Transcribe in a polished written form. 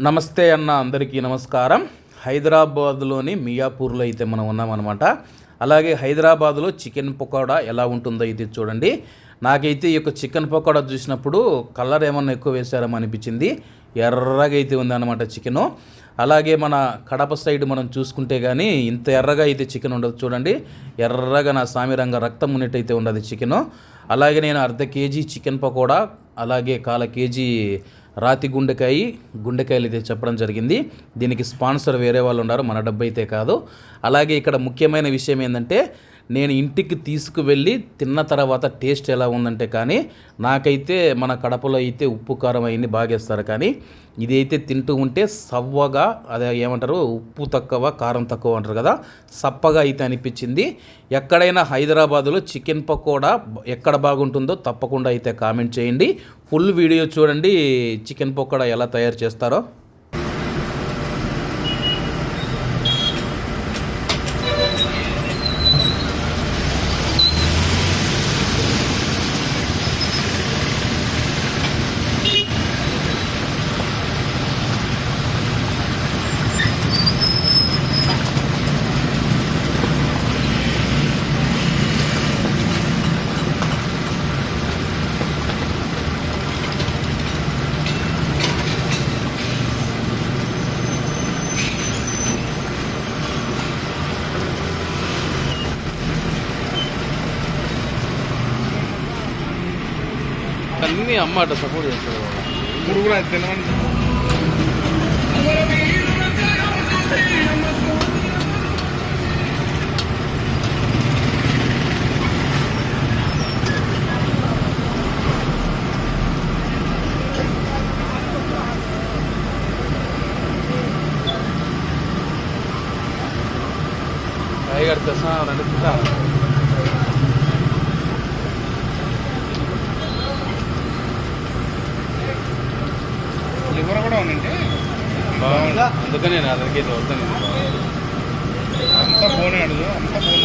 నమస్తే అన్న, అందరికీ నమస్కారం. హైదరాబాద్లోని మియాపూర్లో అయితే మనం ఉన్నామన్నమాట. అలాగే హైదరాబాద్లో చికెన్ పకోడా ఎలా ఉంటుందో ఇది చూడండి. నాకైతే ఈ యొక్క చికెన్ పకోడా చూసినప్పుడు కలర్ ఏమన్నా ఎక్కువ వేశారేమో అనిపించింది. ఎర్రగా అయితే ఉంది అన్నమాట చికెను. అలాగే మన కడప సైడ్ మనం చూసుకుంటే కానీ ఇంత ఎర్రగా అయితే చికెన్ ఉండదు చూడండి. ఎర్రగా నా సామిరంగా రక్తం ఉన్నట్టయితే ఉండదు చికెను. అలాగే నేను అర్ధ కేజీ చికెన్ పకోడా, అలాగే కాల కేజీ రాతి గుండెకాయలు అయితే చెప్పడం జరిగింది. దీనికి స్పాన్సర్ వేరే వాళ్ళు ఉన్నారు, మన డబ్బు అయితే కాదు. అలాగే ఇక్కడ ముఖ్యమైన విషయం ఏంటంటే, నేను ఇంటికి తీసుకువెళ్ళి తిన్న తర్వాత టేస్ట్ ఎలా ఉందంటే కానీ నాకైతే మన కడపలో అయితే ఉప్పు కారం అవన్నీ బాగేస్తారు, కానీ ఇదైతే తింటూ ఉంటే సవ్వగా, అదే ఏమంటారు, ఉప్పు తక్కువ కారం తక్కువ అంటారు కదా, సప్పగా అయితే అనిపించింది. ఎక్కడైనా హైదరాబాదులో చికెన్ పకోడా ఎక్కడ బాగుంటుందో తప్పకుండా అయితే కామెంట్ చేయండి. ఫుల్ వీడియో చూడండి చికెన్ పకోడా ఎలా తయారు చేస్తారో. అన్నీ అమ్మ అట్లా సపోర్ట్ చేస్తారు. ఇప్పుడు కూడా తినమని టైగర్ తెసా రెండు తింటా. లివర్ కూడా ఉందంటే అందుకనే నా దగ్గరికి అయితే వస్తాను. అంతా బోనే అడుగు, అంతా బోన్